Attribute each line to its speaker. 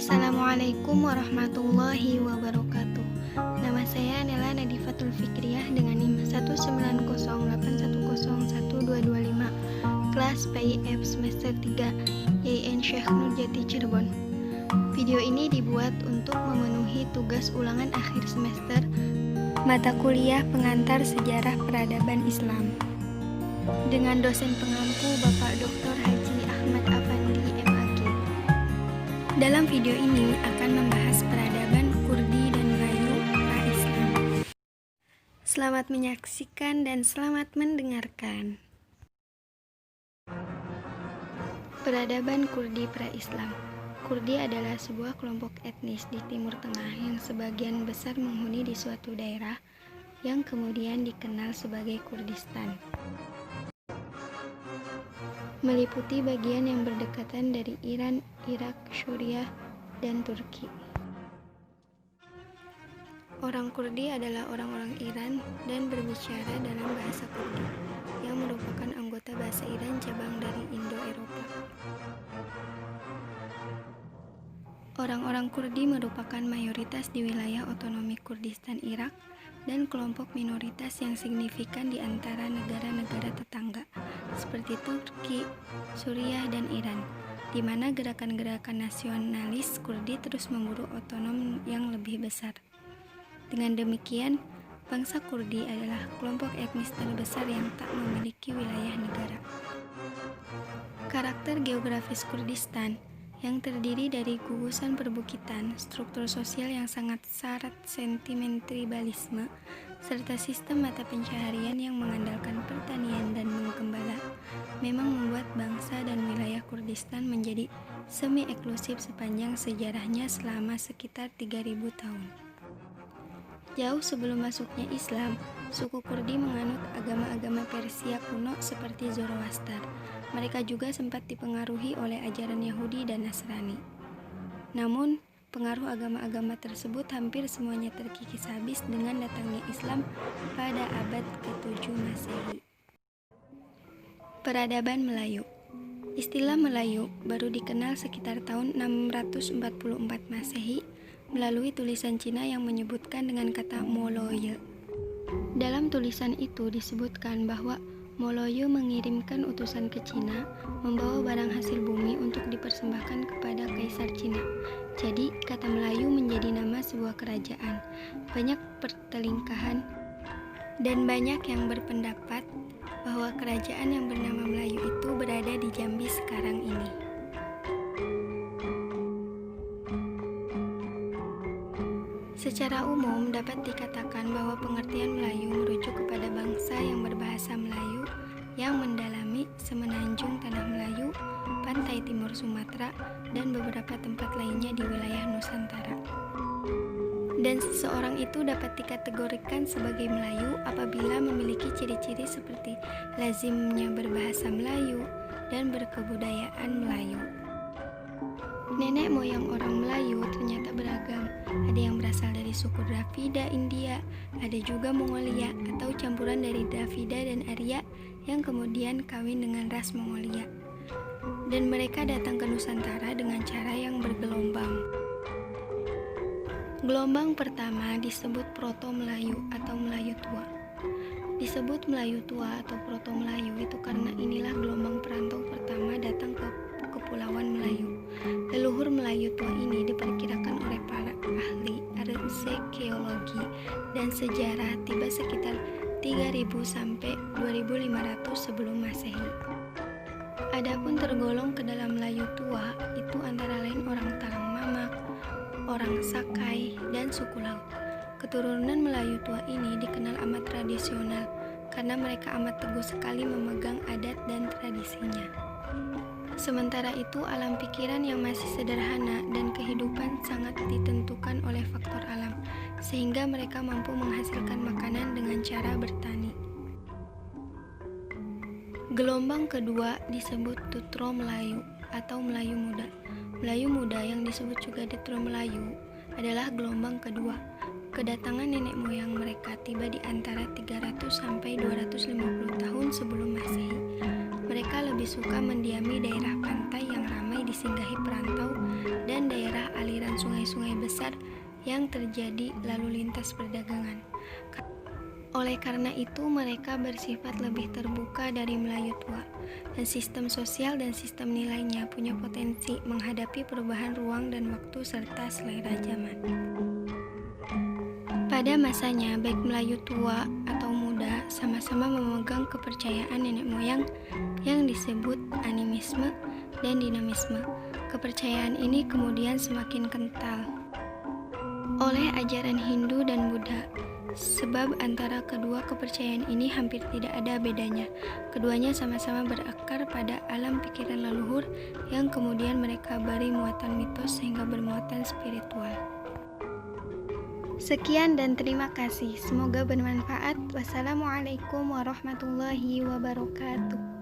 Speaker 1: Assalamualaikum warahmatullahi wabarakatuh. Nama saya Nela Nadifatul Fikriyah dengan NIM 19081012225, kelas PIF semester 3, YN Syekh Nurjati Cirebon. Video ini dibuat untuk memenuhi tugas ulangan akhir semester mata kuliah pengantar sejarah peradaban Islam dengan dosen pengampu Bapak Dr. Haji Ahmad Afandi MAG. Dalam video ini akan membahas peradaban Kurdi dan Melayu pra-Islam. Selamat menyaksikan dan selamat mendengarkan. Peradaban Kurdi pra-Islam. Kurdi adalah sebuah kelompok etnis di Timur Tengah yang sebagian besar menghuni di suatu daerah yang kemudian dikenal sebagai Kurdistan, meliputi bagian yang berdekatan dari Iran, Irak, Suriah, dan Turki. Orang Kurdi adalah orang-orang Iran dan berbicara dalam bahasa Kurdi, yang merupakan anggota bahasa Iran cabang dari Indo-Eropa. Orang-orang Kurdi merupakan mayoritas di wilayah otonomi Kurdistan Irak dan kelompok minoritas yang signifikan di antara negara-negara tetangga seperti Turki, Suriah, dan Iran, di mana gerakan-gerakan nasionalis Kurdi terus memburu otonom yang lebih besar. Dengan demikian, bangsa Kurdi adalah kelompok etnis terbesar yang tak memiliki wilayah negara. Karakter geografis Kurdistan yang terdiri dari gugusan perbukitan, struktur sosial yang sangat syarat sentimen tribalisme, serta sistem mata pencaharian yang mengandalkan pertanian dan menggembala, memang membuat bangsa dan wilayah Kurdistan menjadi semi-eksklusif sepanjang sejarahnya selama sekitar 3000 tahun. Jauh sebelum masuknya Islam, suku Kurdi menganut agama-agama Persia kuno seperti Zoroaster. Mereka juga sempat dipengaruhi oleh ajaran Yahudi dan Nasrani. Namun, pengaruh agama-agama tersebut hampir semuanya terkikis habis dengan datangnya Islam pada abad ke-7 Masehi. Peradaban Melayu. Istilah Melayu baru dikenal sekitar tahun 644 Masehi melalui tulisan Cina yang menyebutkan dengan kata Moloye. Dalam tulisan itu disebutkan bahwa Moloye mengirimkan utusan ke Cina membawa barang hasil bumi untuk dipersembahkan kepada Kaisar Cina. Jadi, kata Melayu menjadi nama sebuah kerajaan. Banyak pertelingkahan dan banyak yang berpendapat bahwa kerajaan yang bernama Melayu itu berada di Jambi sekarang ini. Secara umum dapat dikatakan bahwa pengertian Melayu merujuk kepada bangsa yang berbahasa Melayu yang mendalami semenanjung Tanah Melayu, pantai timur Sumatera, dan beberapa tempat lainnya di wilayah Nusantara. Dan seseorang itu dapat dikategorikan sebagai Melayu apabila memiliki ciri-ciri seperti lazimnya berbahasa Melayu dan berkebudayaan Melayu. Nenek moyang orang Melayu ternyata beragam. Ada yang berasal dari suku Dravida India, ada juga Mongolia atau campuran dari Dravida dan Arya yang kemudian kawin dengan ras Mongolia. Dan mereka datang ke Nusantara dengan cara yang bergelombang. Gelombang pertama disebut Proto-Melayu atau Melayu Tua. Disebut Melayu Tua atau Proto-Melayu itu karena inilah gelombang perantau pertama datang ke Kepulauan Melayu. Leluhur Melayu Tua ini diperkirakan oleh para ahli arkeologi dan sejarah tiba sekitar 3000 sampai 2500 sebelum Masehi. Adapun tergolong ke dalam Melayu Tua itu antara lain orang Talang Mamak, orang Sakai, dan suku laut. Keturunan Melayu Tua ini dikenal amat tradisional karena mereka amat teguh sekali memegang adat dan tradisinya. Sementara itu, alam pikiran yang masih sederhana dan kehidupan sangat ditentukan oleh faktor alam, sehingga mereka mampu menghasilkan makanan dengan cara bertani. Gelombang kedua disebut Tutro Melayu atau Melayu Muda. Melayu Muda yang disebut juga Detro Melayu adalah gelombang kedua. Kedatangan nenek moyang mereka tiba di antara 300 sampai 250 tahun sebelum Masehi. Mereka lebih suka mendiami daerah pantai yang ramai disinggahi perantau dan dan daerah aliran sungai-sungai besar yang terjadi lalu lintas perdagangan. Oleh karena itu, mereka bersifat lebih terbuka dari Melayu tua, dan sistem sosial dan sistem nilainya punya potensi menghadapi perubahan ruang dan waktu serta selera zaman. Pada masanya, baik Melayu tua atau muda sama-sama memegang kepercayaan nenek moyang yang disebut animisme dan dinamisme. Kepercayaan ini kemudian semakin kental oleh ajaran Hindu dan Buddha. Sebab antara kedua kepercayaan ini hampir tidak ada bedanya. Keduanya sama-sama berakar pada alam pikiran leluhur yang kemudian mereka beri muatan mitos sehingga bermuatan spiritual. Sekian dan terima kasih. Semoga bermanfaat. Wassalamualaikum warahmatullahi wabarakatuh.